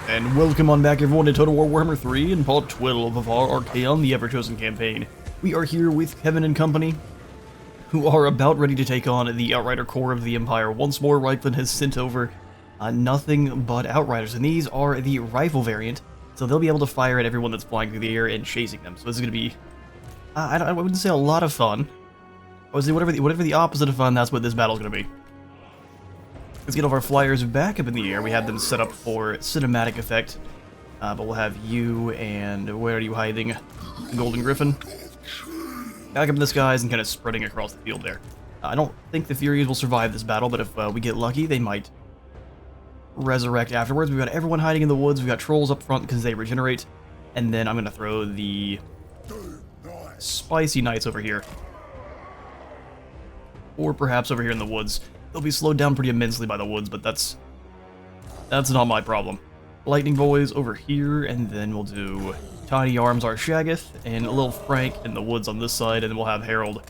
And welcome on back everyone to Total War Warhammer 3 and part 12 of our Archaon the Everchosen campaign. We are here with Kevin and company, who are about ready to take on the Outrider Corps of the Empire. Once more, Reichland has sent over nothing but Outriders, and these are the rifle variant, so they'll be able to fire at everyone that's flying through the air and chasing them. So this is going to be, I wouldn't say a lot of fun. I would say whatever the opposite of fun, that's what this battle's going to be. Let's get all of our flyers back up in the air. We have them set up for cinematic effect. But we'll have you and... where are you hiding? Golden Griffin. Back up in the skies and kind of spreading across the field there. I don't think the Furies will survive this battle, but if we get lucky, they might resurrect afterwards. We've got everyone hiding in the woods. We've got trolls up front because they regenerate. And then I'm going to throw the spicy knights over here. Or perhaps over here in the woods. They'll be slowed down pretty immensely by the woods, but that's not my problem. Lightning boys over here, and then we'll do Tiny Arms our Shaggoth, and a little Frank in the woods on this side, and then we'll have Harold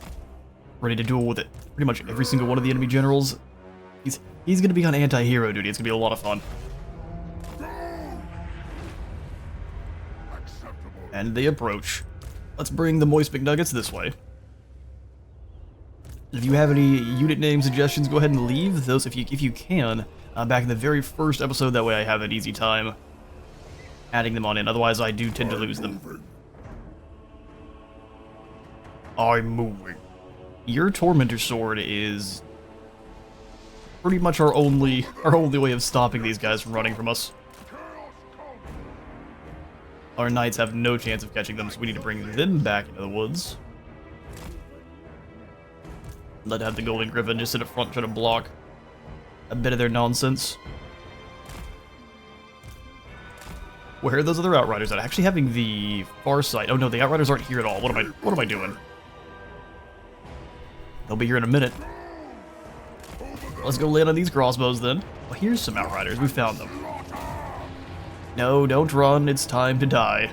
ready to duel with it. Pretty much every single one of the enemy generals. He's gonna be on anti-hero duty. It's gonna be a lot of fun. And they approach. Let's bring the Moist McNuggets this way. If you have any unit name suggestions, go ahead and leave those if you can back in the very first episode. That way I have an easy time adding them on in. Otherwise, I do tend to lose them. I'm moving. Your Tormentor Sword is pretty much our only way of stopping these guys from running from us. Our Knights have no chance of catching them, so we need to bring them back into the woods. Let have the Golden Griffin just sit up front, try to block a bit of their nonsense. Where are those other Outriders at? Actually having the far side. Oh no, the Outriders aren't here at all. What am I doing? They'll be here in a minute. Let's go land on these crossbows then. Well, here's some Outriders. We found them. No, don't run. It's time to die.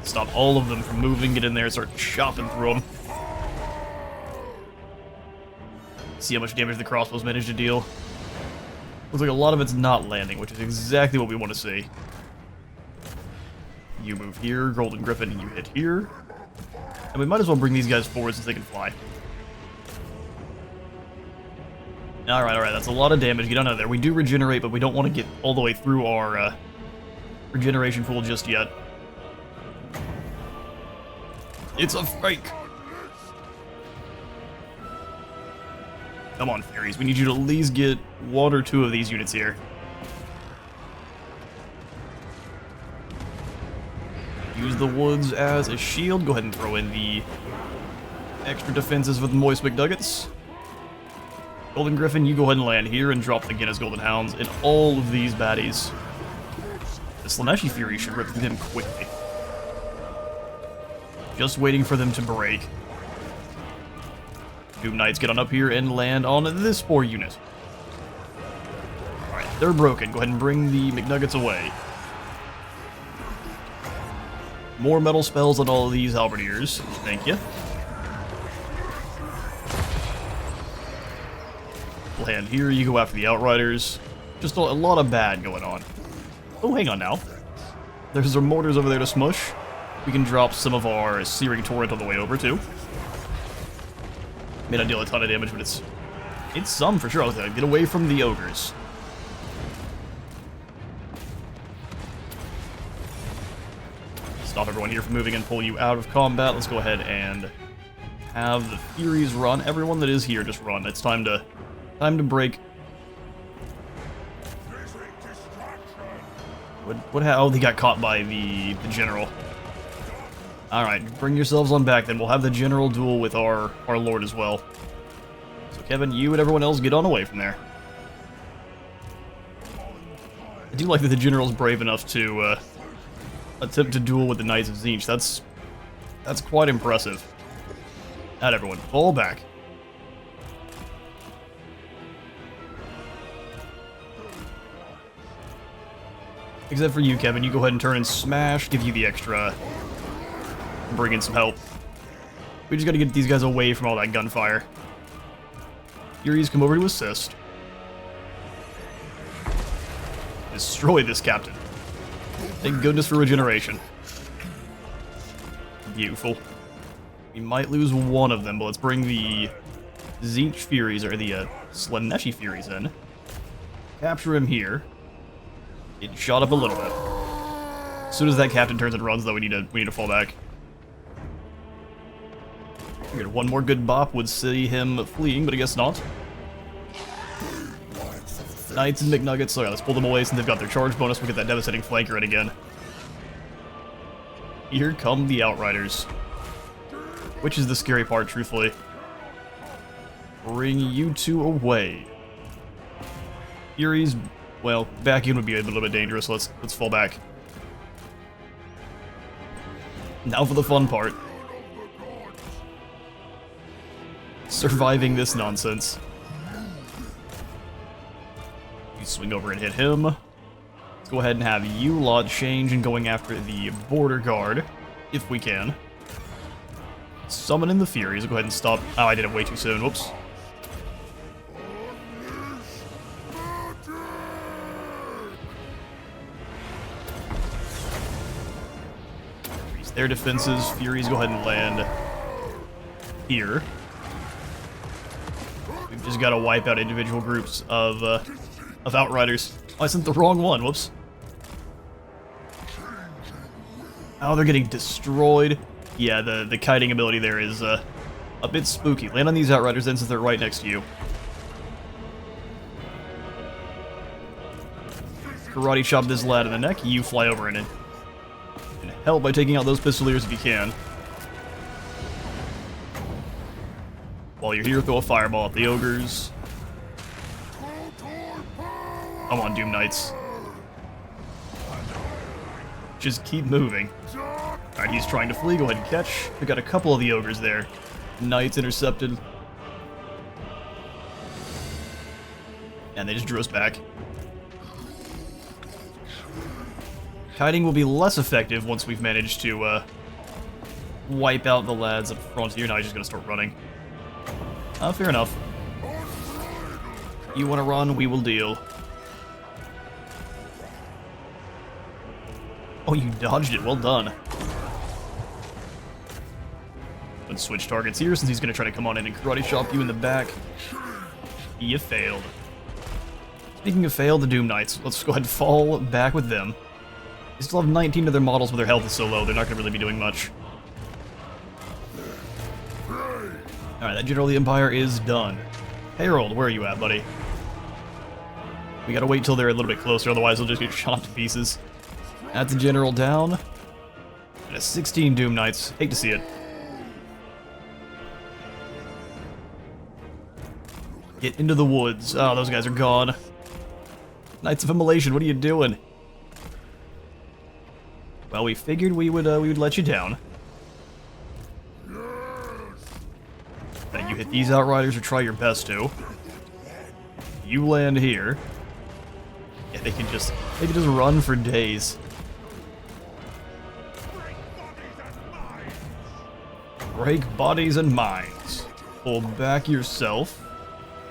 Stop all of them from moving, get in there and start chopping through them. See how much damage the crossbows managed to deal. Looks like a lot of it's not landing, which is exactly what we want to see. You move here, Golden Griffin, you hit here. And we might as well bring these guys forward since they can fly. Alright, that's a lot of damage. Get on out of there. We do regenerate, but we don't want to get all the way through our regeneration pool just yet. It's a fake! Come on, fairies. We need you to at least get one or two of these units here. Use the woods as a shield. Go ahead and throw in the extra defenses with Moist McNuggets. Golden Griffin, you go ahead and land here and drop the Guinness Golden Hounds in all of these baddies. The Slaneshi Fury should rip through them quickly. Just waiting for them to break. Doom Knights, get on up here and land on this poor unit. Alright, they're broken. Go ahead and bring the McNuggets away. More metal spells on all of these halberdiers. Thank you. Land here, you go after the Outriders. Just a lot of bad going on. Oh, hang on now. There's some mortars over there to smush. We can drop some of our Searing Torrent on the way over, too. May not deal a ton of damage, but it's some for sure. I was gonna get away from the ogres. Stop everyone here from moving and pull you out of combat. Let's go ahead and have the Furies run. Everyone that is here, just run. It's time to break. Oh, they got caught by the general. Alright, bring yourselves on back then. We'll have the general duel with our lord as well. So Kevin, you and everyone else get on away from there. I do like that the general's brave enough to attempt to duel with the Knights of Tzeentch. That's quite impressive. Not everyone, fall back. Except for you, Kevin. You go ahead and turn and smash, give you the extra... bring in some help. We just gotta get these guys away from all that gunfire. Furies come over to assist. Destroy this captain. Thank goodness for regeneration. Beautiful. We might lose one of them, but let's bring the Tzeentch Furies, or the Slaaneshi Furies in. Capture him here. It shot up a little bit. As soon as that captain turns and runs, though, we need to fall back. Figured one more good bop would see him fleeing, but I guess not. Knights and McNuggets, so yeah, let's pull them away since they've got their charge bonus. We'll get that devastating flanker in again. Here come the Outriders. Which is the scary part, truthfully. Bring you two away. Furies, well, back in would be a little bit dangerous. Let's fall back. Now for the fun part. Surviving this nonsense. You swing over and hit him. Let's go ahead and have you lot change and going after the border guard, if we can. Summon in the Furies. I'll go ahead and stop. Oh, I did it way too soon. Whoops. Increase their defenses. Furies, go ahead and land here. We've just got to wipe out individual groups of Outriders. Oh, I sent the wrong one. Whoops. Oh, they're getting destroyed. Yeah, the kiting ability there is a bit spooky. Land on these Outriders then since they're right next to you. Karate chop this lad in the neck. You fly over in it. And help by taking out those Pistoliers if you can. While you're here, throw a fireball at the ogres. Come on, Doom Knights. Just keep moving. Alright, he's trying to flee. Go ahead and catch. We got a couple of the ogres there. Knights intercepted. And they just drew us back. Kiting will be less effective once we've managed to wipe out the lads up front here. Now he's just going to start running. Fair enough. You want to run? We will deal. Oh, you dodged it. Well done. Let's switch targets here since he's going to try to come on in and karate chop you in the back. You failed. Speaking of failed, the Doom Knights. Let's go ahead and fall back with them. They still have 19 of their models, but their health is so low, they're not going to really be doing much. Alright, that General of the Empire is done. Harold, where are you at, buddy? We gotta wait till they're a little bit closer, otherwise they'll just get shot to pieces. That's a General down. And a 16 Doom Knights. Hate to see it. Get into the woods. Oh, those guys are gone. Knights of Immolation, what are you doing? Well, we figured we would let you down. Then you hit these Outriders or try your best to. You land here. Yeah, they can just run for days. Break bodies and minds. Pull back yourself.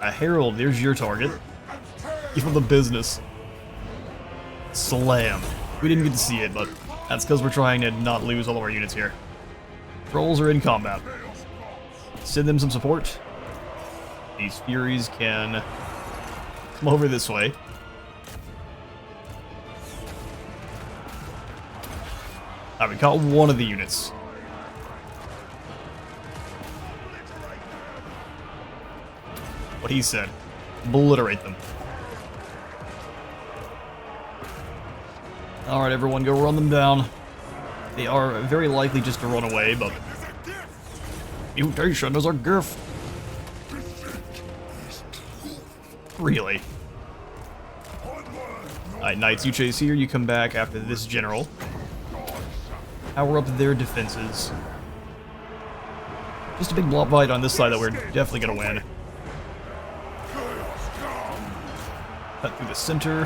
A Herald, there's your target. Give him the business. Slam. We didn't get to see it, but that's because we're trying to not lose all of our units here. Trolls are in combat. Send them some support. These Furies can come over this way. Alright, we caught one of the units. What he said. Obliterate them. Alright, everyone, go run them down. They are very likely just to run away, but mutation is a gift. Really? Alright, Knights, you chase here, you come back after this general. Power up their defenses. Just a big blob fight on this side that we're definitely gonna win. Cut through the center.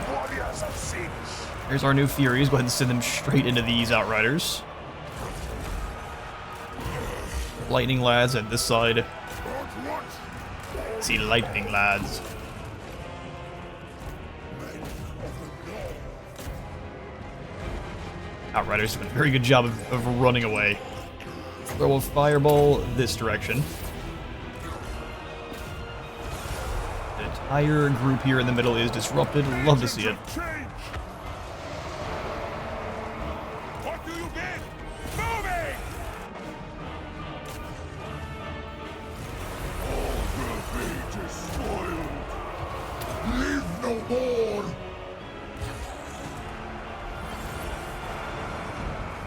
Here's our new Furies. Go ahead and send them straight into these Outriders. Lightning lads at this side. See lightning lads. Outriders do a very good job of running away. Throw a fireball this direction. The entire group here in the middle is disrupted. Love to see it. What do you get? Moving! All the bait is spoiled. Leave no more.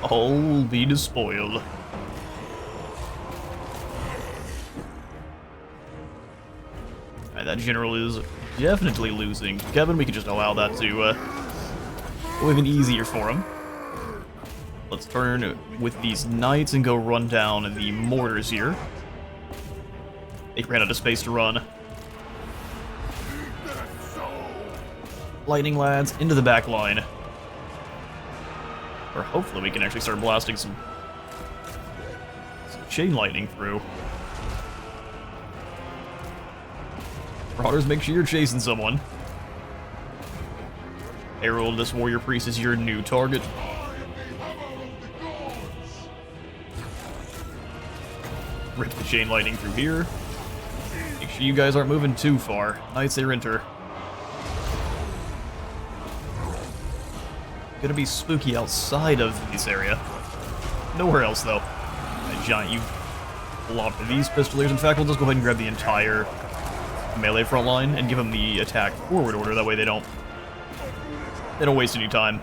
All be despoiled. Alright, that general is definitely losing. Kevin, we can just allow that to go even easier for him. Let's turn with these knights and go run down the mortars here. They ran out of space to run. Lightning lads into the back line. Or hopefully we can actually start blasting some chain lightning through. Marauders, make sure you're chasing someone. Herald, this warrior priest is your new target. Rip the chain lightning through here. Make sure you guys aren't moving too far. Knights, they enter. Gonna be spooky outside of this area. Nowhere else, though. A giant, you lobbed these pistoliers. In fact, we'll just go ahead and grab the entire melee front line and give them the attack forward order. That way they don't waste any time.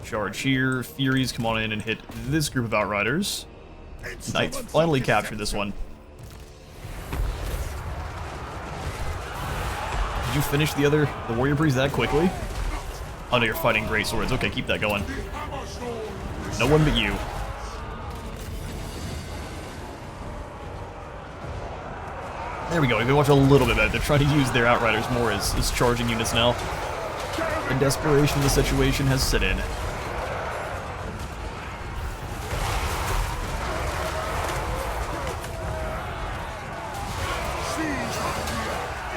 Charge here. Furies, come on in and hit this group of Outriders. Knights finally captured this one. Did you finish the warrior priest that quickly? Oh no, you're fighting great swords. Okay, keep that going. No one but you. There we go, we can watch a little bit better. They're trying to use their Outriders more as charging units now. The desperation of the situation has set in.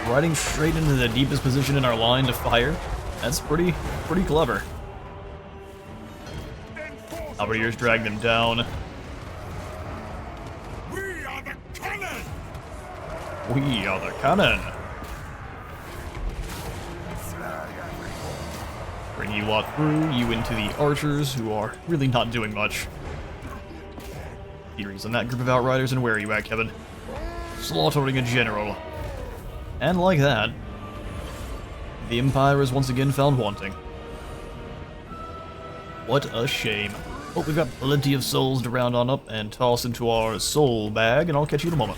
Riding straight into the deepest position in our line to fire. That's pretty clever. Halberdiers drag them down. We are the cannon! We are the cannon. Bring you lot through, you into the archers, who are really not doing much. Furies on that group of Outriders, and where are you at, Kevin? Slaughtering a general. And like that, the Empire is once again found wanting. What a shame. But we've got plenty of souls to round on up and toss into our soul bag, and I'll catch you in a moment.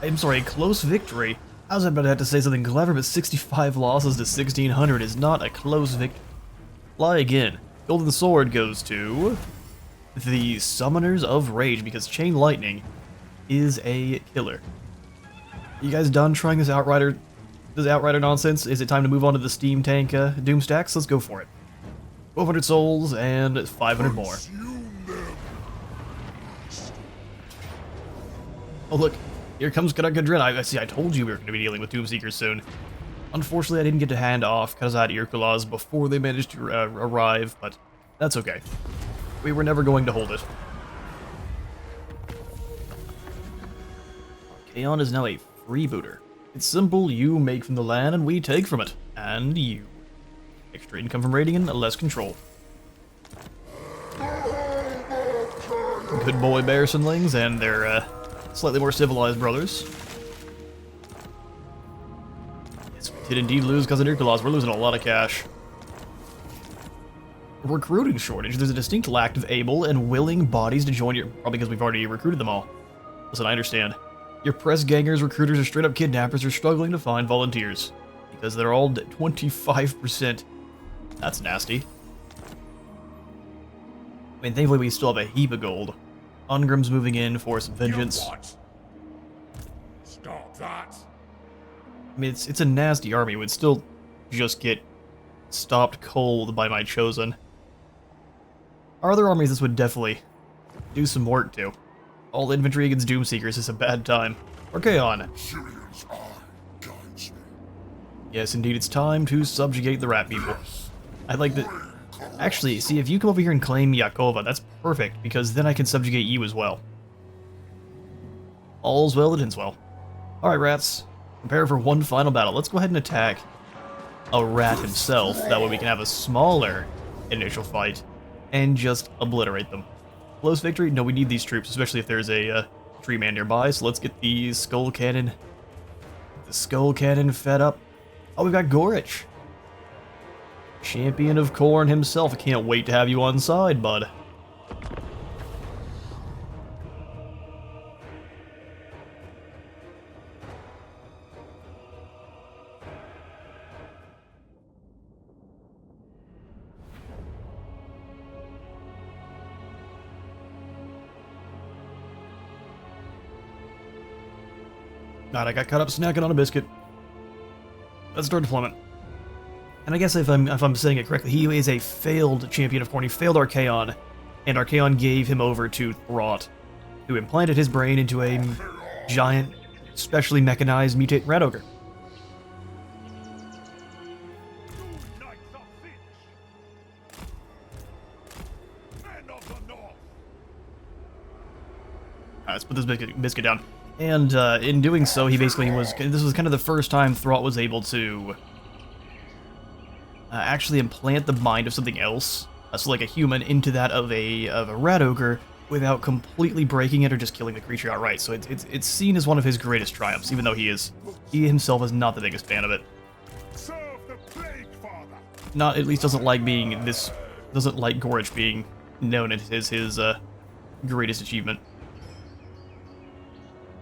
I'm sorry, close victory. I was about to have to say something clever, but 65 losses to 1,600 is not a close victory. Lie again. Golden Sword goes to the Summoners of Rage, because Chain Lightning is a killer. You guys done trying this Outrider nonsense? Is it time to move on to the Steam Tank Doom stacks? Let's go for it. 1,200 souls and 500 more. Oh look, here comes Kadrakadrin. I see, I told you we were going to be dealing with Doomseekers soon. Unfortunately, I didn't get to hand off because I had Irkula's before they managed to arrive, but that's okay. We were never going to hold it. Archaon is now a freebooter. It's simple, you make from the land and we take from it. And you. Extra income from raiding and less control. Good boy Bearsonlings and their slightly more civilized brothers. Yes, we did indeed lose Cousin Irkula's. We're losing a lot of cash. Recruiting shortage. There's a distinct lack of able and willing bodies to join your... Probably because we've already recruited them all. Listen, I understand. Your press gangers, recruiters, or straight up kidnappers are struggling to find volunteers. Because they're all 25%. That's nasty. I mean, thankfully we still have a heap of gold. Ungrim's moving in for some vengeance. Stop that! I mean, it's a nasty army. It would still just get stopped cold by my Chosen. Our other armies, this would definitely do some work to. All infantry against Doomseekers is a bad time. Archaon. Yes, indeed, it's time to subjugate the rat people. I'd like to... Actually, see, if you come over here and claim Yakova, that's perfect, because then I can subjugate you as well. All's well that ends well. Alright, rats. Prepare for one final battle. Let's go ahead and attack a rat himself. That way we can have a smaller initial fight and just obliterate them. Close victory? No, we need these troops, especially if there's a tree man nearby. So let's get the skull cannon. The skull cannon fed up. Oh, we've got Gorich. Champion of Khorne himself. I can't wait to have you on side, bud. God, I got caught up snacking on a biscuit. Let's start deployment. And I guess if I'm saying it correctly, he is a failed champion of Khorne. He failed Archaon, and Archaon gave him over to Throt, who implanted his brain into a giant, specially mechanized mutate rat ogre. Let's put this biscuit down. And in doing so, he basically was... This was kind of the first time Throt was able to actually implant the mind of something else, so like a human, into that of a rat ogre without completely breaking it or just killing the creature outright. So it's seen as one of his greatest triumphs, even though he himself is not the biggest fan of it. Not at least doesn't like being this... Doesn't like Gorich being known as his greatest achievement.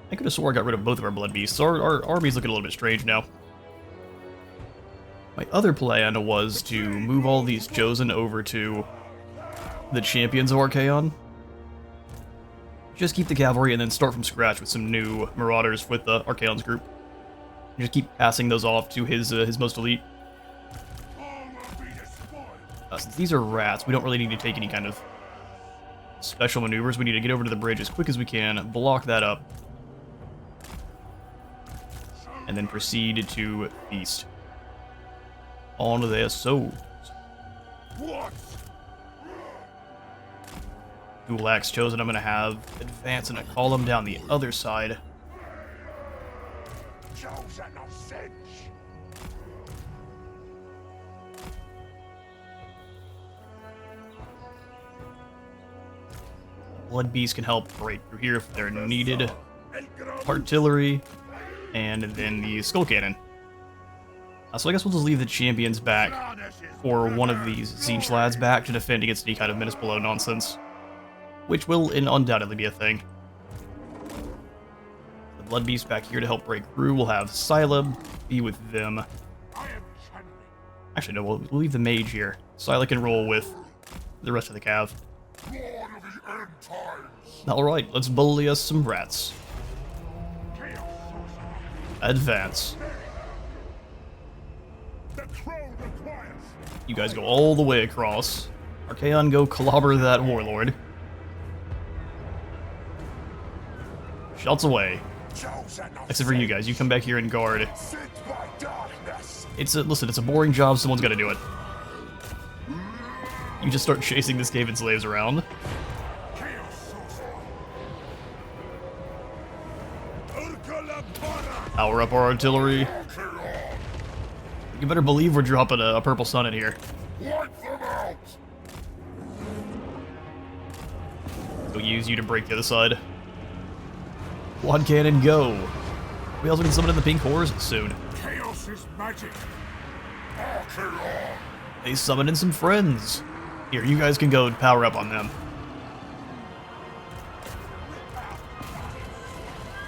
I could have swore I got rid of both of our blood beasts. Our army's looking a little bit strange now. My other plan was to move all these Chosen over to the champions of Archaon. Just keep the cavalry and then start from scratch with some new marauders with Archaon's group. And just keep passing those off to his most elite. Since these are rats, we don't really need to take any kind of special maneuvers. We need to get over to the bridge as quick as we can, block that up, and then proceed to feast on their souls. What? Gulak's Chosen, I'm going to have advance in a column down the other side. Chosen of Singe. Blood Beasts can help break through here if they're needed. Artillery, and then the Skull Cannon. So I guess we'll just leave the champions back for one of these Zinch lads back to defend against any kind of Menace Below nonsense, which will undoubtedly be a thing. The Blood Beast back here to help break through. We'll have Scylla be with them. Actually, no, we'll leave the mage here. Scylla can roll with the rest of the cav. Alright, let's bully us some rats. Advance. You guys go all the way across. Archaon, go clobber that warlord. Shots away. Except for you guys, you come back here and guard. Listen, it's a boring job, someone's gotta do it. You just start chasing this Skaven slaves around. Power up our artillery. You better believe we're dropping a purple sun in here. We'll use you to break the other side. Quad cannon, go. We also can summon in the pink horrors soon. Chaos is magic. They summoned in some friends. Here, you guys can go power up on them.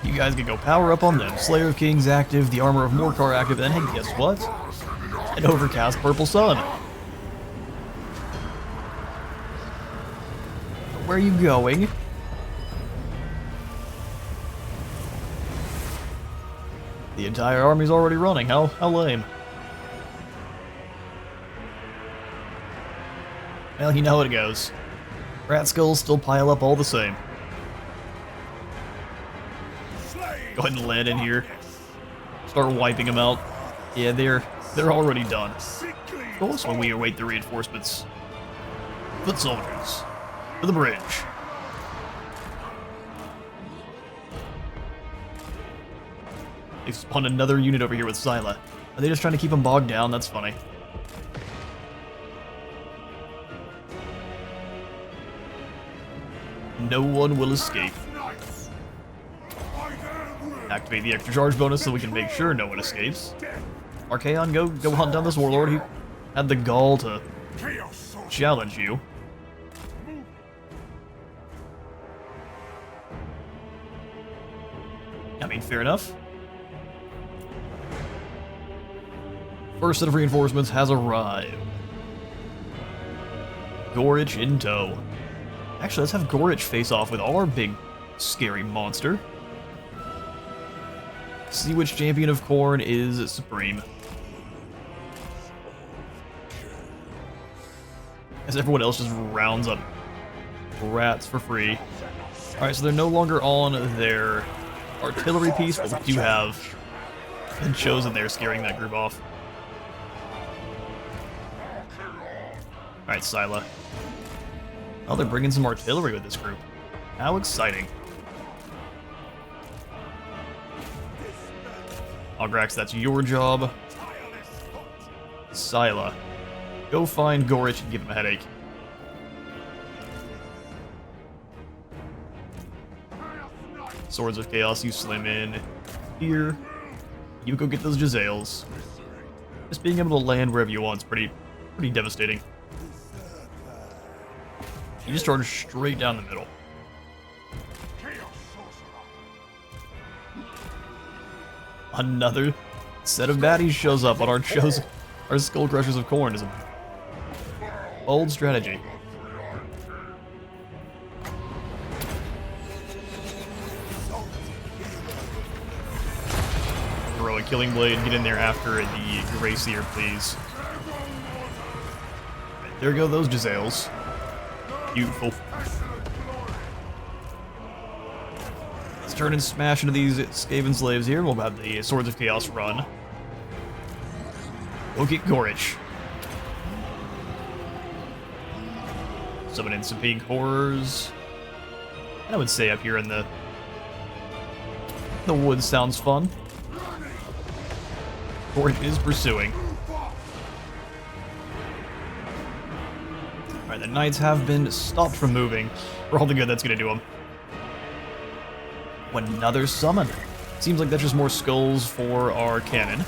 You guys can go power up on them. Slayer of Kings active, the Armor of Morkar active, and hey, guess what? An overcast purple sun. Where are you going? The entire army's already running. How lame. Well, you know how it goes. Rat skulls still pile up all the same. Go ahead and land in here. Start wiping them out. Yeah, they're already done. Cool, so when we await the reinforcements. Foot soldiers. To the bridge. They've spawned another unit over here with Scylla. Are they just trying to keep them bogged down? That's funny. No one will escape. Activate the extra charge bonus so we can make sure no one escapes. Archaon, go hunt down this warlord. He had the gall to challenge you. I mean, fair enough. First set of reinforcements has arrived. Gorich in tow. Actually, let's have Gorich face off with our big, scary monster. See which champion of Khorne is supreme. As everyone else just rounds up rats for free. Alright, so they're no longer on their artillery piece, but we do have the Chosen there scaring that group off. Alright, Scylla. Oh, they're bringing some artillery with this group. How exciting. Algrax, that's your job. Scylla. Go find Gorich and give him a headache. Swords of Chaos, you slim in here. You go get those Jezzails. Just being able to land wherever you want is pretty devastating. You just charge straight down the middle. Another set of baddies shows up on our Skull Crushers of Khorne. Is a bold strategy. Throw a Killing Blade, get in there after the Gracier, please. Right, there go those Jezzails. Beautiful. Let's turn and smash into these Skaven slaves here. We'll have the Swords of Chaos run. We'll get Gorich. Summon in some pink horrors. And I would say up here in the woods sounds fun. Gorich is pursuing. Alright, the knights have been stopped from moving. For all the good that's gonna do them. Another summon. Seems like that's just more skulls for our cannon.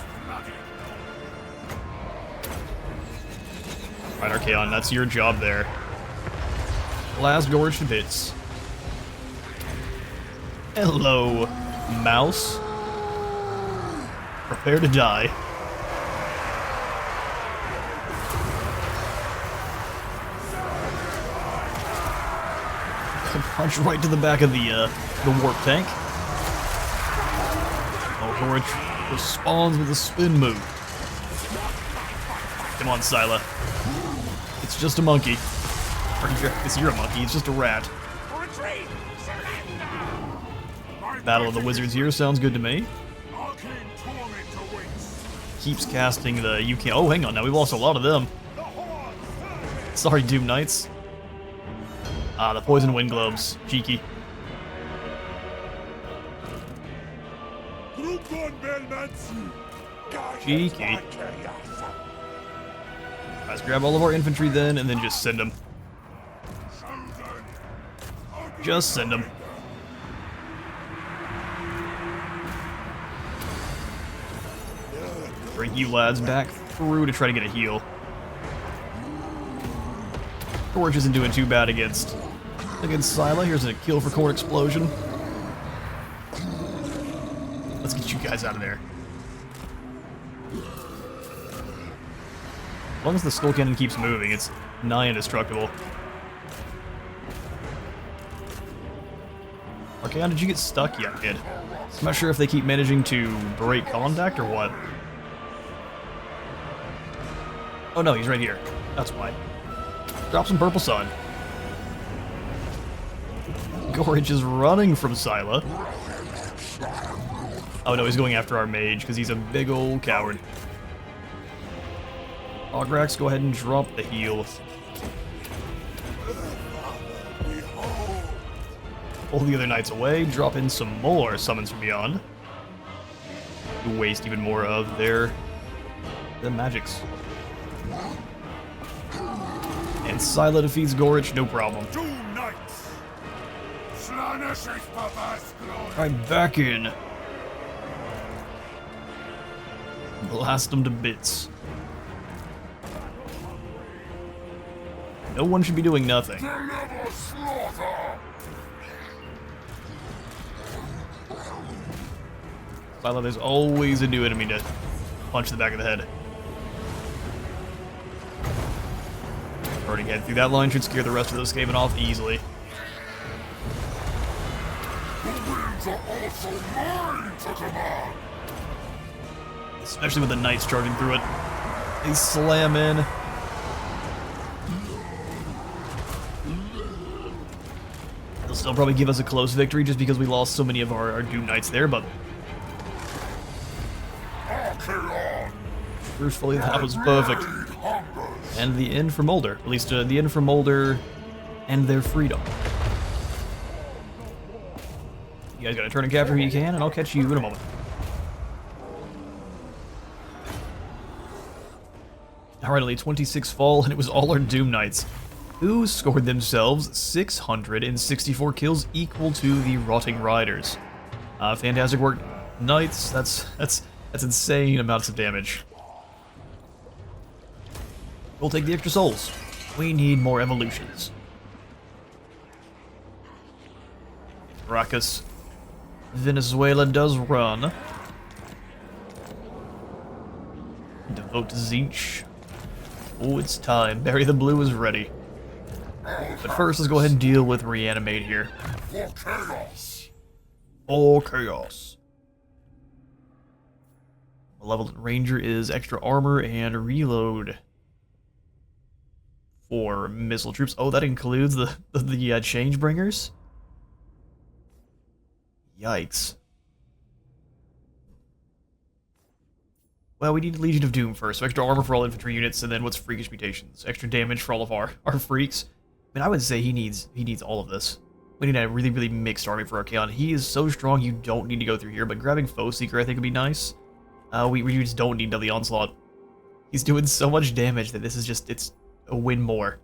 Alright, Archaon, that's your job there. Last Gorich to bits. Hello, mouse. Prepare to die. Punch right to the back of the warp tank. Oh, Gorich responds with a spin move. Come on, Scylla. It's just a monkey. You're a monkey, it's just a rat. Battle of the Wizards here sounds good to me. Keeps casting the UK. Oh, hang on, now we've lost a lot of them. Sorry, Doom Knights. Ah, the Poison Wind Globes. Cheeky. Cheeky. Let's grab all of our infantry then, and then just send them. Just send them. Bring you lads back through to try to get a heal. Gorich isn't doing too bad against Scylla. Here's a kill for Khorne Explosion. Let's get you guys out of there. As long as the Skull Cannon keeps moving, it's nigh indestructible. Archaon, did you get stuck? Yeah, I did. I'm not sure if they keep managing to break contact or what. Oh no, he's right here. That's why. Drop some Purple Sun. Gorich is running from Scylla. Oh no, he's going after our mage because he's a big old coward. Ograx, go ahead and drop the heal. Pull the other knights away, drop in some more summons from beyond. To waste even more of their magics. And Scylla defeats Gorich, no problem. Alright, back in. Blast them to bits. No one should be doing nothing. Scylla, there's always a new enemy to punch in the back of the head. Burning head through that line should scare the rest of those Skaven off easily. Especially with the knights charging through it. They slam in. They'll still probably give us a close victory just because we lost so many of our Doom Knights there, but truthfully, that was perfect. And the end for Mulder. At least the end for Mulder and their freedom. You guys gotta turn and capture who you can, and I'll catch you in a moment. Alright, only 26 fall, and it was all our Doom Knights, who scored themselves 664 kills, equal to the Rotting Riders. Fantastic work, Knights. That's insane amounts of damage. We'll take the extra souls. We need more evolutions. Caracas. Venezuela does run. Devote to Zinch. Oh, it's time. Bury the Blue is ready. But first, let's go ahead and deal with Reanimate here. For chaos. For chaos. Malevolent Ranger is extra armor and reload. For missile troops. Oh, that includes the Changebringers? Yikes. Well, we need Legion of Doom first, so extra armor for all infantry units, and then what's Freakish Mutations? Extra damage for all of our freaks. I mean, I would say he needs all of this. We need a really, really mixed army for Archaon. He is so strong, you don't need to go through here, but grabbing Foe Seeker I think would be nice. We just don't need Deadly Onslaught. He's doing so much damage that this is just, it's a win more.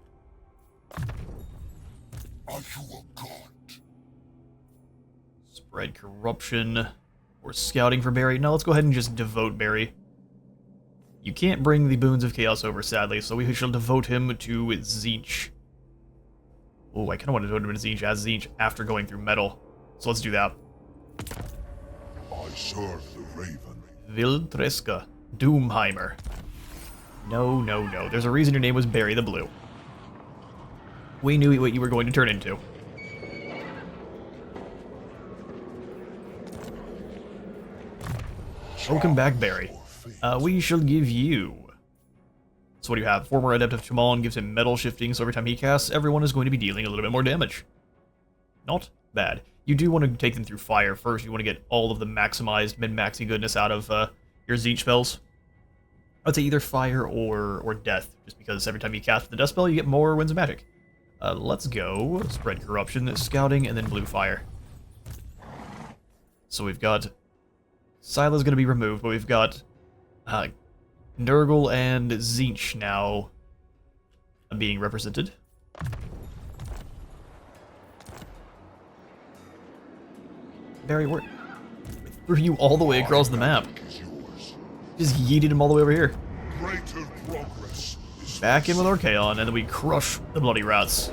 Are you a god? Spread Corruption. Or Scouting for Barry. No, let's go ahead and just devote Barry. You can't bring the Boons of Chaos over, sadly, so we shall devote him to Zinch. Oh, I kind of want to devote him to Zinch as Zinch after going through Metal. So let's do that. I serve the Raven. Viltreska. Doomheimer. No, no, no. There's a reason your name was Barry the Blue. We knew what you were going to turn into. Welcome back, Barry. We shall give you... So what do you have? Former Adept of Chaman gives him metal shifting, so every time he casts, everyone is going to be dealing a little bit more damage. Not bad. You do want to take them through fire first. You want to get all of the maximized, min-maxy goodness out of your Zinch spells. I'd say either fire or death, just because every time you cast the death spell, you get more winds of magic. Let's go. Spread Corruption, Scouting, and then Blue Fire. So we've got... Scylla's going to be removed, but we've got Nurgle and Zinch now being represented. Barry, we threw you all the way across the map. Just yeeted him all the way over here. Greater progress. Back in with Archaon, and then we crush the Bloody Rats.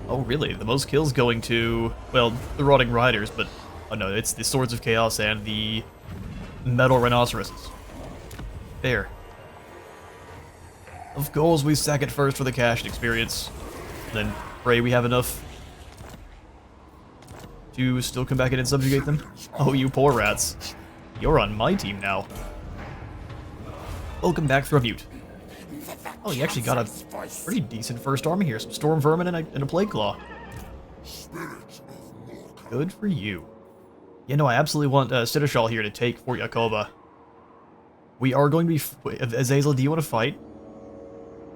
Oh, really? The most kills going to, well, the Rotting Riders, but... Oh no, it's the Swords of Chaos and the Metal Rhinoceroses. There. Of course, we sack it first for the cached experience. Then pray we have enough to still come back in and subjugate them. Oh, you poor rats. You're on my team now. Welcome back, Thrummute. Oh, you actually got a pretty decent first army here. Some Storm Vermin and a Plague Claw. Good for you. Yeah, no, I absolutely want Sidashal here to take Fort Yakoba. We are going to be... Azazel, do you want to fight?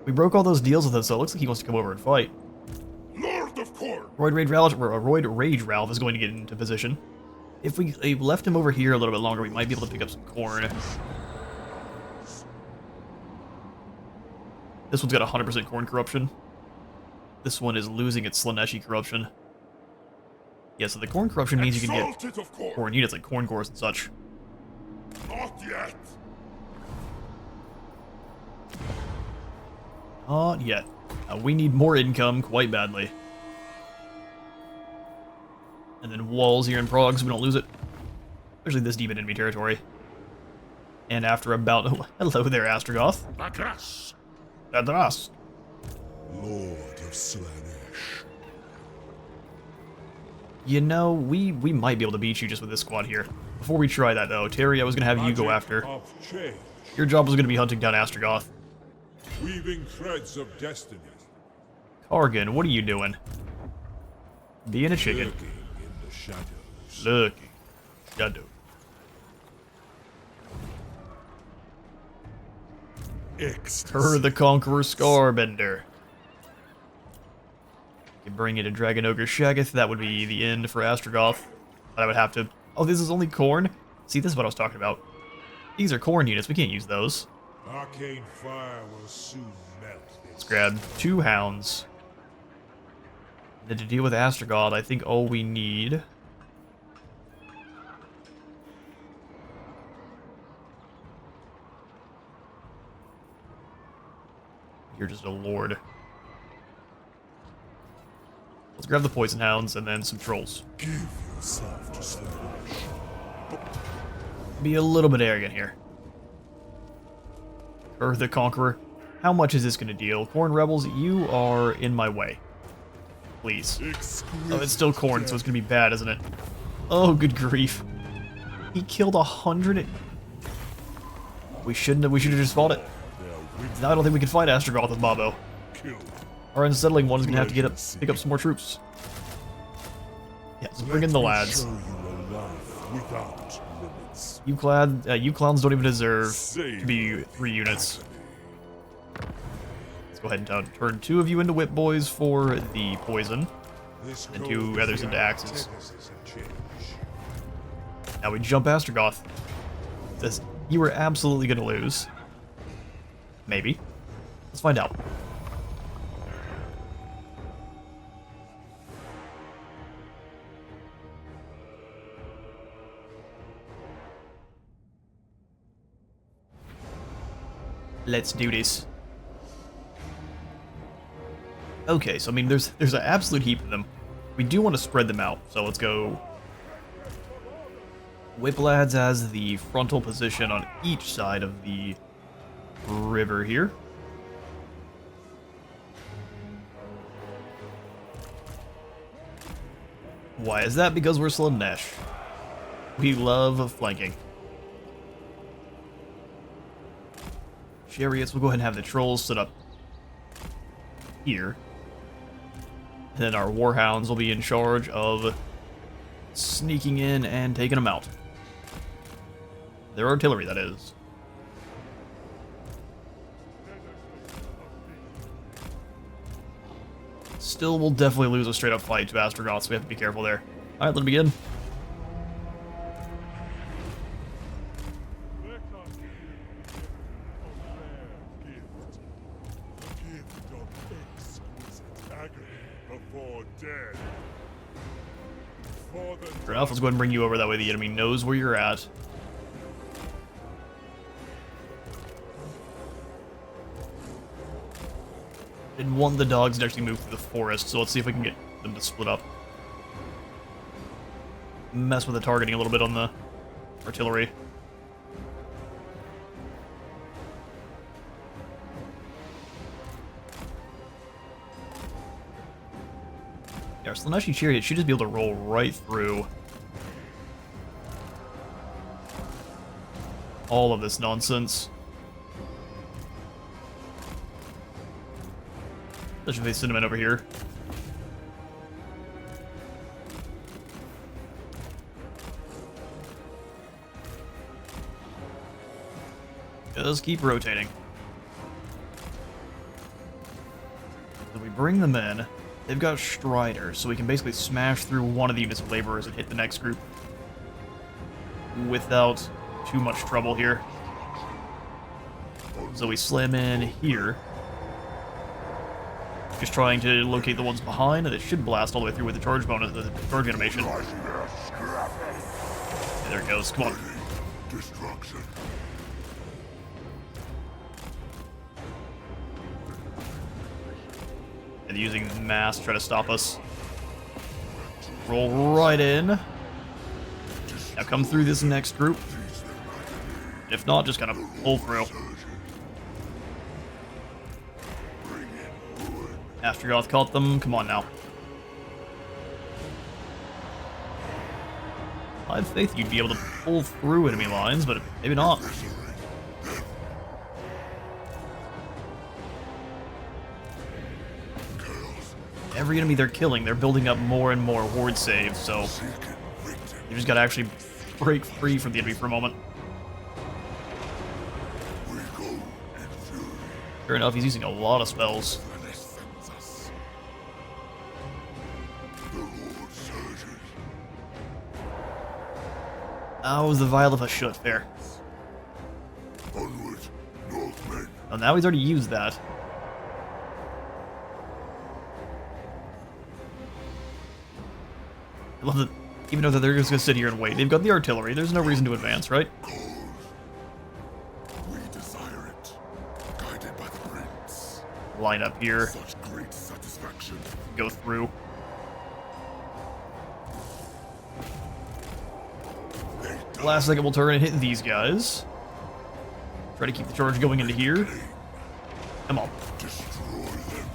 We broke all those deals with him, so it looks like he wants to come over and fight. Lord of Corn! Roid Rage Ralph is going to get into position. If we left him over here a little bit longer, we might be able to pick up some corn. This one's got 100% corn corruption. This one is losing its Slaneshi corruption. Yeah, so the corn corruption means you can get corn units like corn cores and such. Not yet! Not yet. We need more income quite badly. And then walls here in Prague so we don't lose it. Especially this demon enemy territory. And after about... Oh, hello there, Astrogoth. Atras! Atras! Lord of Slanesh. You know, we might be able to beat you just with this squad here. Before we try that, though, Terry, I was going to have you go after. Your job was going to be hunting down Astrogoth. Weaving threads of destiny. Kargan, what are you doing? Being a chicken. Lurking in the shadows. Looking. Shadow. Her the Conqueror Scarbender. You can bring in a Dragon Ogre Shaggoth, that would be the end for Astrogoth. But I would have to... Oh, this is only corn? See, this is what I was talking about. These are corn units, we can't use those. Arcane fire will soon melt this. Let's grab 2 hounds. And then to deal with Astrogoth, I think all we need... You're just a lord. Let's grab the poison hounds and then some trolls. Give yourself to Slanesh. Be a little bit arrogant here. Earth the Conqueror. How much is this going to deal? Corn Rebels, you are in my way. Please. Oh, it's still corn, so it's going to be bad, isn't it? Oh, good grief. He killed 100... We should have just fought it. Now I don't think we can fight Astrogoth with Mabo. Our unsettling one is going to have to pick up some more troops. Yeah, so bring in the lads. You clowns don't even deserve to be 3 units. Let's go ahead and turn 2 of you into whip boys for the poison, and 2 others into axes. Now we jump Astrogoth. Says you were absolutely going to lose. Maybe. Let's find out. Let's do this. Okay, so I mean, there's an absolute heap of them. We do want to spread them out, so let's go. Whiplads has the frontal position on each side of the river here. Why is that? Because we're Slanesh. We love flanking. Chariots, we'll go ahead and have the trolls set up here. And then our warhounds will be in charge of sneaking in and taking them out. Their artillery, that is. Still, we'll definitely lose a straight-up fight to Astrogoth, so we have to be careful there. Alright, let's begin. Ralph, let's go ahead and bring you over, that way the enemy knows where you're at. Didn't want the dogs to actually move through the forest, so let's see if we can get them to split up. Mess with the targeting a little bit on the artillery. Yeah, our Slaneshi Chariot should just be able to roll right through all of this nonsense. Especially if they send him in over here. Just keep rotating. So we bring them in. They've got Strider, so we can basically smash through one of the units of laborers and hit the next group without too much trouble here. So we slam in here. Just trying to locate the ones behind, and it should blast all the way through with the charge bonus, the charge animation. Yeah, there it goes. Come on. Destruction. And using mass to try to stop us. Roll right in. Now come through this next group. If not, just kind of pull through. Astrogoth caught them. Come on now. I had faith you'd be able to pull through enemy lines, but maybe not. Every enemy they're killing, they're building up more and more horde saves, so you just gotta actually break free from the enemy for a moment. Fair enough, he's using a lot of spells. Oh, it was the Vial of a Shut, fair. Onward, Northmen. Oh, now he's already used that. I love that, even though they're just gonna sit here and wait. They've got the artillery, there's no reason to advance, right? We desire it, guided by the prince. Line up here, Such great satisfaction. go through. Last second we'll turn and hit these guys. Try to keep the charge going into here. Come on. Destroy them.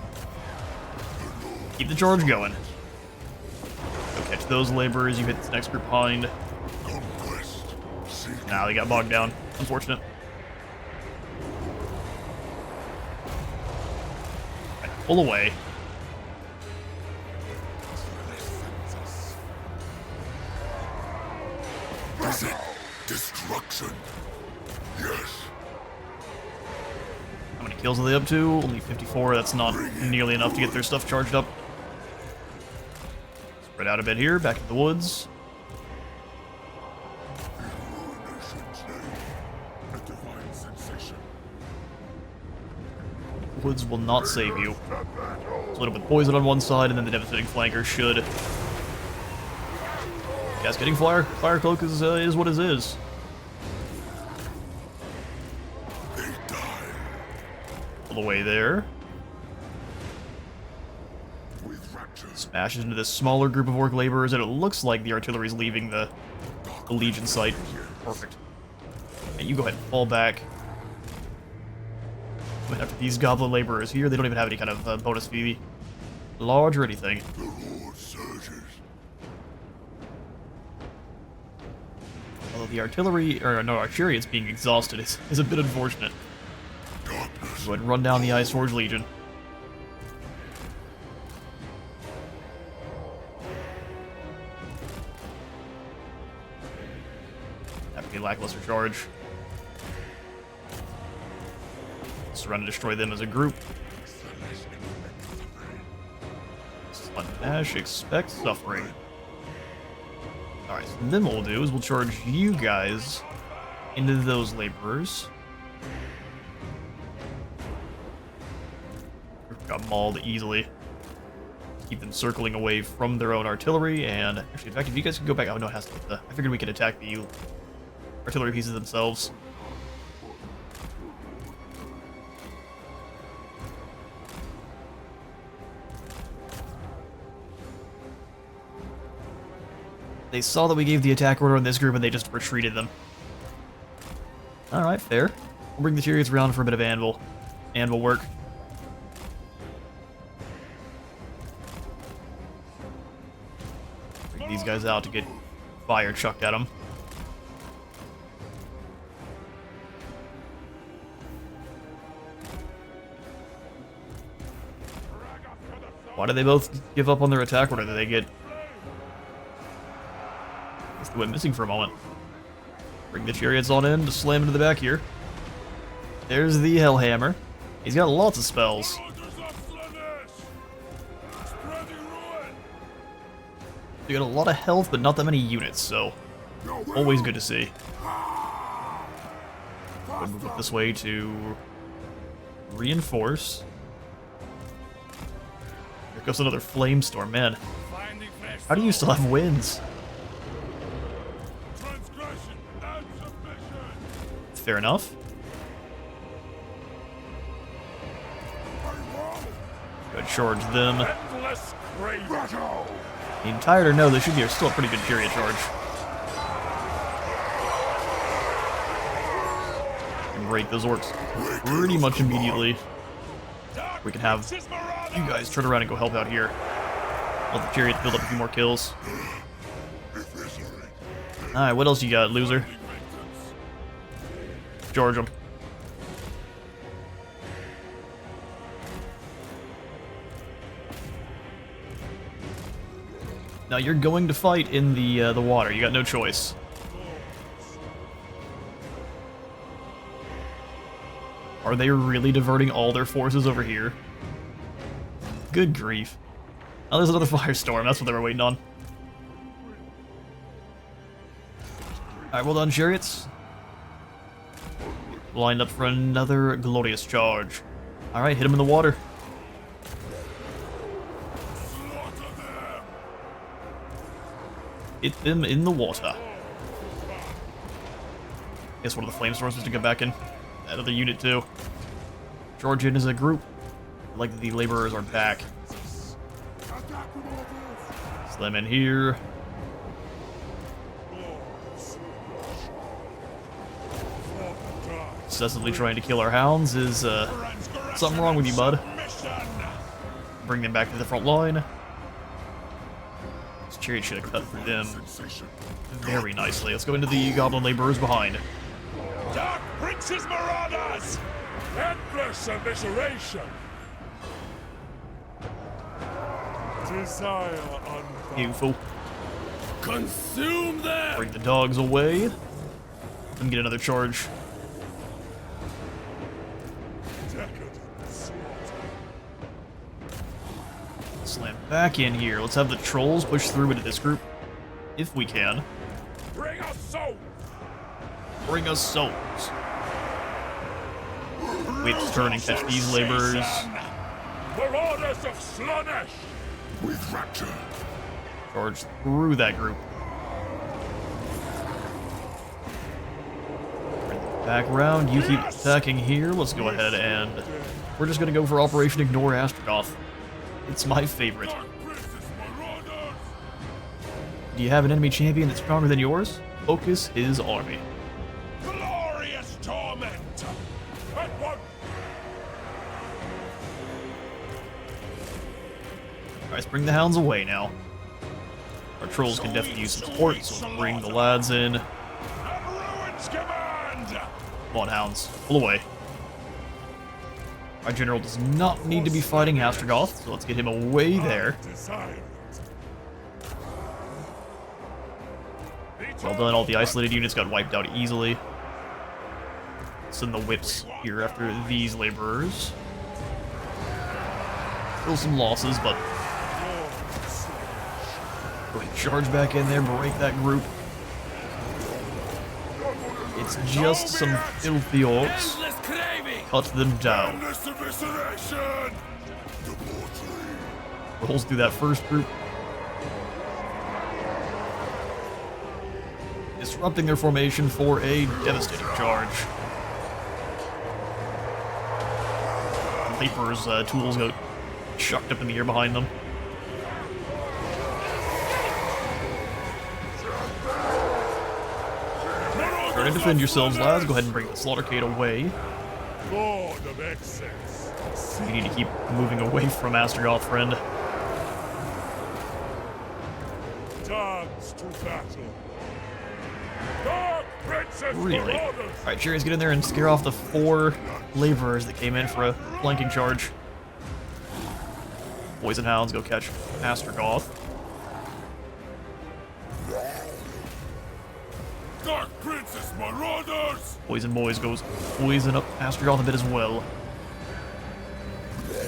Keep the charge going. Go catch those laborers, you hit this next group behind. Conquest. Seek. Now they got bogged down. Unfortunate. Right, pull away. Is it destruction? Yes. How many kills are they up to? Only 54. That's not nearly enough to get their stuff charged up. Spread out a bit here, back in the woods. Nation's name. A divine sensation. Woods will not save you. Split up with poison on one side, and then the devastating flanker should. Yes, getting fire cloak is what it is. They die All the way there. with rapture. Smashes into this smaller group of orc laborers, and it looks like the artillery's leaving the Legion site. Perfect. And you go ahead and fall back. But after these goblin laborers here, they don't even have any kind of bonus VV. Large or anything. The Lord surges. Although the artillery, or no, our chariots being exhausted is a bit unfortunate. Darkness. Go ahead and run down the Ice Forge Legion. That would be a lackluster charge. Surround and destroy them as a group. Slapdash, expect suffering. Alright, so then what we'll do is we'll charge you guys into those laborers. Got mauled easily. Keep them circling away from their own artillery, and actually, in fact, if you guys can go back, oh no, it has to hit the. I figured we could attack the artillery pieces themselves. They saw that we gave the attack order on this group, and they just retreated them. Alright, fair. We'll bring the chariots around for a bit of anvil work. Bring these guys out to get fire chucked at them. Why did they both give up on their attack order? Did they get... They went missing for a moment. Bring the chariots on in to slam into the back here. There's the Hellhammer. He's got lots of spells. You got a lot of health, but not that many units, so always good to see. We'll move up this way to reinforce. Here goes another flamestorm, man. How do you still have winds? Fair enough. Go charge them. The tired or no, they should be still a pretty good period charge. And break those orcs pretty much immediately. We can have you guys turn around and go help out here. Let the chariot build up a few more kills. Alright, what else you got, loser? Charge him. Now you're going to fight in the water. You got no choice. Are they really diverting all their forces over here? Good grief. Oh, there's another firestorm. That's what they were waiting on. Alright, well done, chariots. Lined up for another glorious charge. Alright, hit him in the water. Hit them in the water. Guess one of the flamestorms is to get back in. That other unit too. Charge in as a group. Like the laborers are back. Slam in here. Excessively trying to kill our hounds is something wrong with you, bud. Bring them back to the front line. This chariot should have cut through them very nicely. Let's go into the goblin laborers behind. Dark Prince's Marauders! Endless evisceration! Desire unbound. Beautiful. Consume them! Bring the dogs away. Let me get another charge. Decadence. Slam back in here. Let's have the trolls push through into this group. If we can. Bring us souls! Bring us souls. We have to turn and catch these laborers. Marauders of Slaanesh! With rapture. Charge through that group. Back round. You keep attacking here. Let's go ahead and we're just going to go for Operation Ignore Astragoth. It's my favorite. Do you have an enemy champion that's stronger than yours? Focus his army. Glorious torment! At one. Alright, let's bring the hounds away now. Our trolls can definitely use some support, so let's bring the lads in. At Ruin's command! Come on, hounds. Pull away. Our general does not need to be fighting Astragoth, so let's get him away there. Well done, all the isolated units got wiped out easily. Send the whips here after these laborers. Still some losses, but go ahead, charge back in there, break that group. It's just some filthy orcs. Cut them down. Rolls through that first group. Disrupting their formation for a devastating charge. Laborers' tools go chucked up in the air behind them. Try to defend yourselves, lads. Go ahead and bring the Slaughtercade away. Lord of excess. You need to keep moving away from Astragoth, friend. Dance to battle. Dark Princess Really? Marauders. Alright, Jerry's get in there and scare off the 4 laborers that came in for a flanking charge. Poison Hounds go catch Astragoth. Dark Princess Marauders! Poison Boys goes poison up Astragoth a bit as well.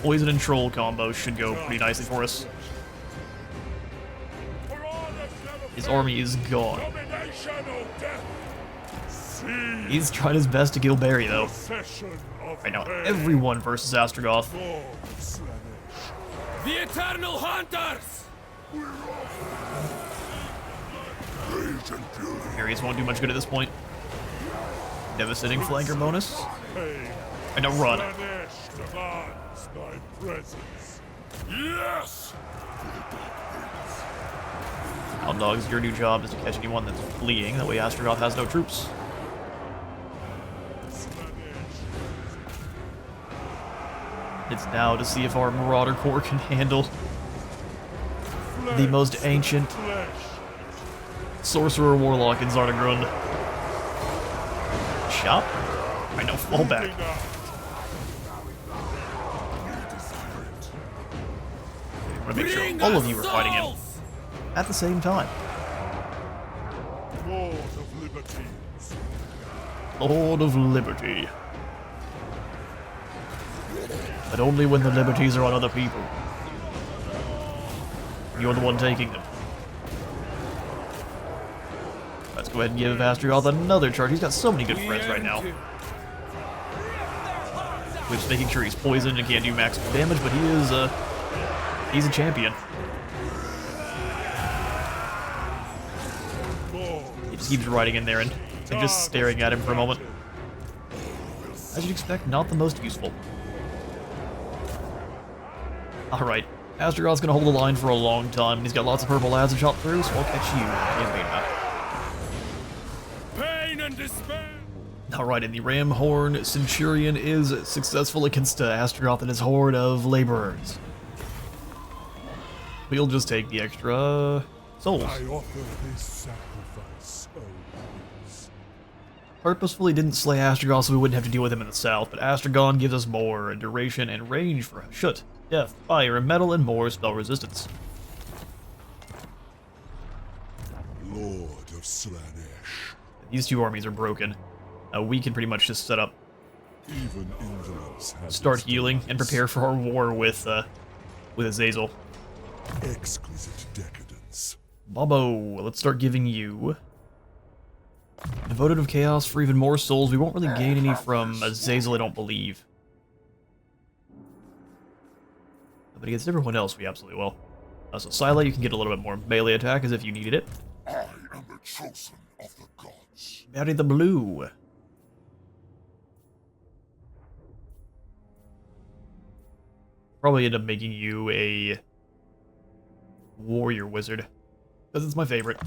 Poison and Troll combo should go pretty nicely for us. His army is gone. He's trying his best to kill Barry, though. Right now, everyone versus Astragoth. The Eternal Hunters! Barry's won't do much good at this point. Devastating flanker bonus. And a run. Yes! Outdogs, your new job is to catch anyone that's fleeing. That way Astragoth has no troops. It's now to see if our Marauder Corps can handle the most ancient Sorcerer Warlock in Zardagrund. Chop? I know, fall back. I want to make sure all of you are fighting him at the same time. Lord of Liberties. Lord of Liberty. But only when the liberties are on other people. You're the one taking them. Let's go ahead and give Astragoth another charge. He's got so many good friends right now. Which making sure he's poisoned and can't do max damage, but he is he's a champion. He just keeps riding in there and just staring at him for a moment. As you'd expect, not the most useful. Alright, Astragoth's gonna hold the line for a long time, and he's got lots of purple lads to chop through, so I'll catch you in the campaign map. Pain and despair! Alright, and the Ramhorn Centurion is successful against Astragoth and his horde of laborers. We'll just take the extra souls. I offer this sacrifice, O gods. Purposefully didn't slay Astragoth so we wouldn't have to deal with him in the south, but Astragon gives us more duration and range for Shut, Death, Fire, Metal, and more spell resistance. Lord of Slanesh. These two armies are broken. We can pretty much just set up, Even indolence has start its healing, and limits. prepare for our war with Azazel. Exquisite decadence. Bobo, let's start giving you Devoted of Chaos for even more souls. We won't really gain any from Azazel, I don't believe. But against everyone else, we absolutely will. So Sila, you can get a little bit more melee attack as if you needed it. I am the chosen of the gods. Barry the Blue. Probably end up making you a warrior wizard, because it's my favorite.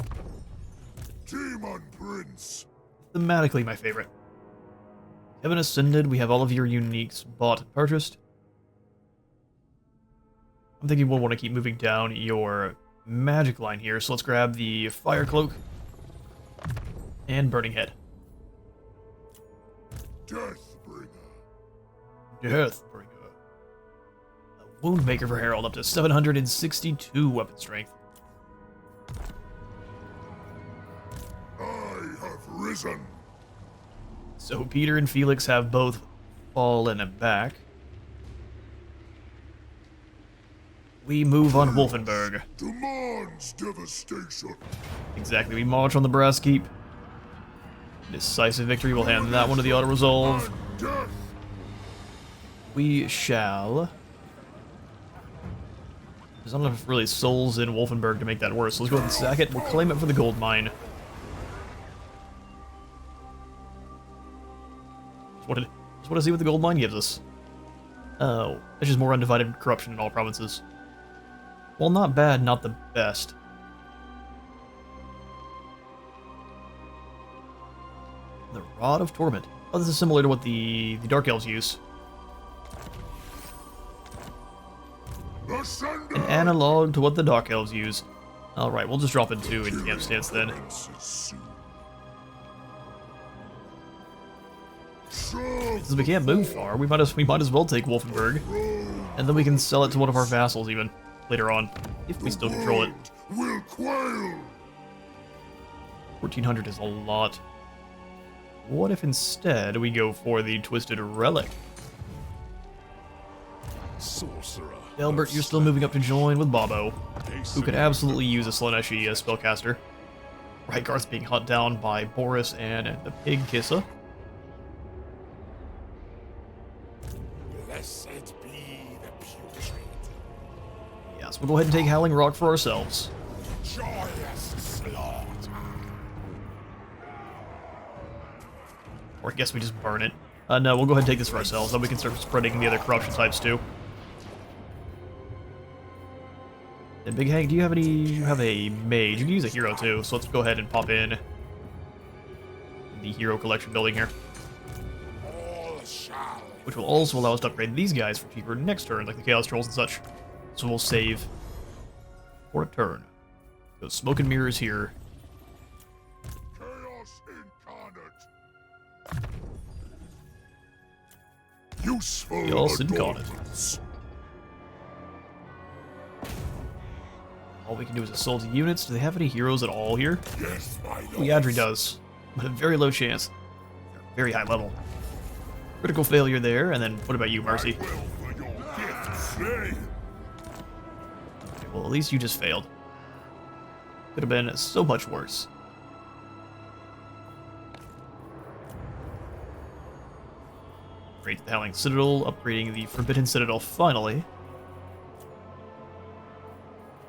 Demon Prince. Thematically my favorite. Heaven Ascended, we have all of your uniques bought and purchased. I'm thinking we'll want to keep moving down your magic line here, so let's grab the Fire Cloak and Burning Head. Deathbringer. Deathbringer. A Woundmaker for Herald, up to 762 weapon strength. I have risen. So Peter and Felix have both fallen back. We move on Wolfenburg. Demands devastation. Exactly, we march on the Brass Keep. Decisive victory, we'll hand that one to the auto-resolve. Death. We shall... There's not enough really souls in Wolfenburg to make that worse, so let's go ahead and sack it. We'll claim it for the gold mine. Just want to see what the gold mine gives us. Oh, it's just more undivided corruption in all provinces. Well, not bad, not the best. The Rod of Torment. Oh, this is similar to what the Dark Elves use. Ascended. An analog to what the Dark Elves use. Alright, we'll just drop in 2 in camp stance then. Since we can't move far, we might as well take Wolfenburg. And then we can sell it to one of our vassals even later on, if we still control it. Will quail. 1400 is a lot. What if instead we go for the Twisted Relic? Sorcerer. Albert, you're still moving up to join with Bobo, who could absolutely use a Slaneshi as spellcaster. Rygarth's being hunted down by Boris and the Pig Kissa. Blessed be the putrid. Yeah, so we'll go ahead and take Howling Rock for ourselves. Joyous slaughter. Or I guess we just burn it. No, we'll go ahead and take this for ourselves, then we can start spreading the other corruption types too. And Big Hank, do you have any... You have a mage. You can use a hero too, so let's go ahead and pop in the hero collection building here. All shall. Which will also allow us to upgrade these guys for cheaper next turn, like the Chaos Trolls and such. So we'll save for a turn. Those smoke and mirrors here. Chaos incarnate. Useful Chaos incarnate. adornments. All we can do is assault units. Do they have any heroes at all here? Yes, my lord. Oh, Yadri does, but a very low chance. Very high level. Critical failure there, and then what about you, Mercy? Well, for your gifts, nay. Okay, well, at least you just failed. Could have been so much worse. Upgrade the Howling Citadel, upgrading the Forbidden Citadel finally.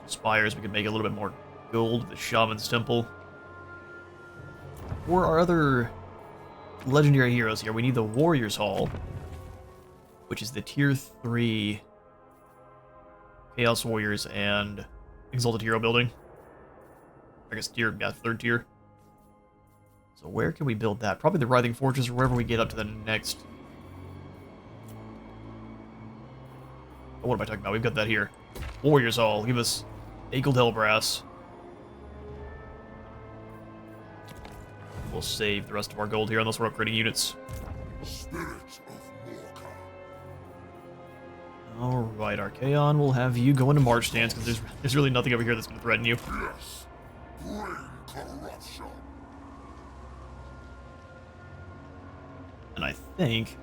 Spires, we can make a little bit more gold, the Shaman's Temple. For our other legendary heroes here, we need the Warriors Hall, which is the tier 3 Chaos Warriors and Exalted Hero building. I guess third tier. So where can we build that? Probably the Writhing Fortress or wherever we get up to the next... Oh, what am I talking about? We've got that here. Warriors Hall, give us Akel Hellbrass. We'll save the rest of our gold here unless we're upgrading units. Spirit of Morka. Alright, Archaon, we'll have you go into March stance because there's really nothing over here that's going to threaten you. Yes. Bring corruption. And I think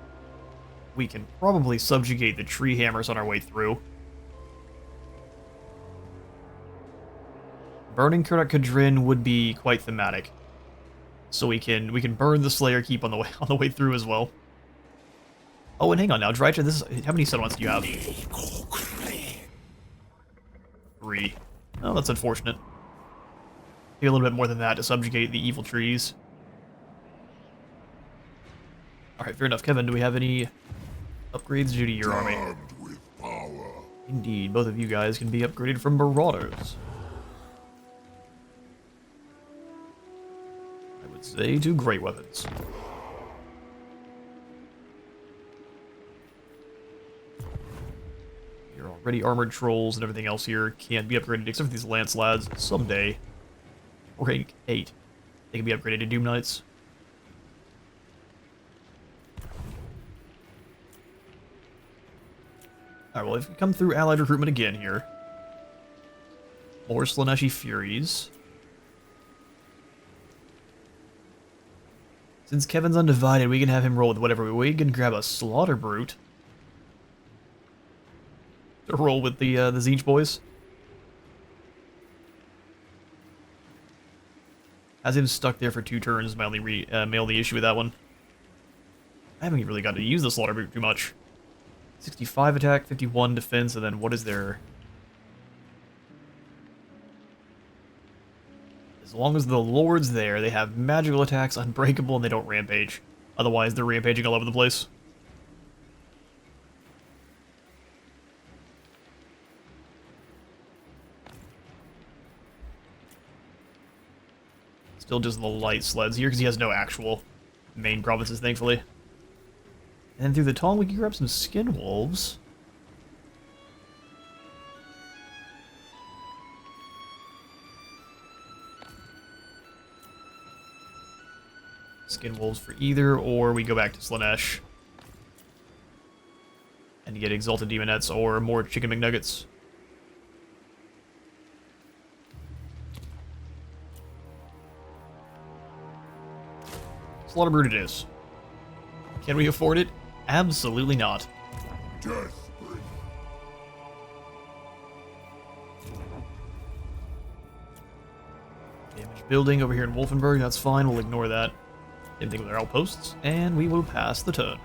we can probably subjugate the tree hammers on our way through. Burning Kurnak Kadrin would be quite thematic. So we can burn the Slayer Keep on the way through as well. Oh, and hang on now, Drycha, how many settlements do you have? 3. Oh, that's unfortunate. Need a little bit more than that to subjugate the evil trees. Alright, fair enough. Kevin, do we have any upgrades due to your army? Armed with power. Indeed, both of you guys can be upgraded from Marauders. I would say to great weapons. You're already armored trolls and everything else here can't be upgraded except for these Lance Lads someday. Or rank 8. They can be upgraded to Doom Knights. Alright, well, if we come through allied recruitment again here. More Slaneshi Furies. Since Kevin's undivided, we can have him roll with whatever we can grab a Slaughter Brute. To roll with the Zinch boys. Has him stuck there for 2 turns is my only issue with that one. I haven't really got to use the Slaughter Brute too much. 65 attack, 51 defense, and then what is their... As long as the Lord's there, they have magical attacks, unbreakable, and they don't rampage. Otherwise, they're rampaging all over the place. Still just the light sleds here, because he has no actual main provinces, thankfully. And through the Tong, we can grab some Skin Wolves. Skin Wolves for either, or we go back to Slanesh. And get Exalted Demonettes or more Chicken McNuggets. Slaughter Brood it is. Can we afford it? Absolutely not. Death bring. Damage building over here in Wolfenburg, that's fine, we'll ignore that. Same thing with our outposts, and we will pass the turn.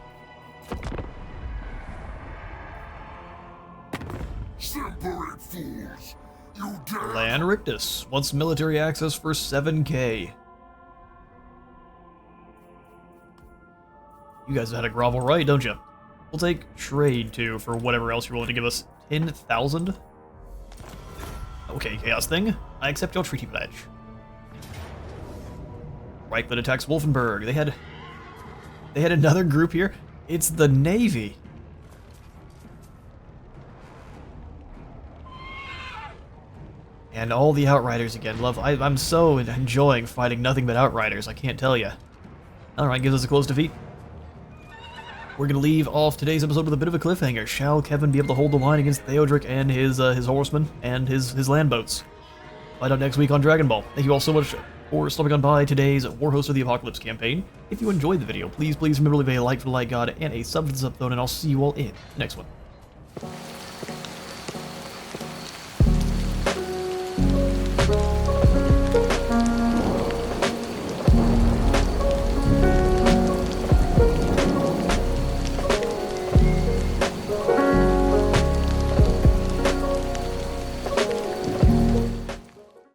Simpering fools! You dare! Lan Rictus wants military access for 7k. You guys have had a grovel right, don't you? We'll take trade, too, for whatever else you're willing to give us. 10,000? Okay, Chaos Thing. I accept your treaty pledge. Reichland attacks Wolfenburg. They had another group here. It's the Navy. And all the Outriders again. I'm so enjoying fighting nothing but Outriders, I can't tell you. Alright, gives us a close defeat. We're going to leave off today's episode with a bit of a cliffhanger. Shall Kevin be able to hold the line against Theodric and his horsemen and his land boats? Find out next week on Dragon Ball. Thank you all so much for stopping on by today's Warhost of the Apocalypse campaign. If you enjoyed the video, please remember to leave a like for the like god and a sub for the sub phone, and I'll see you all in the next one.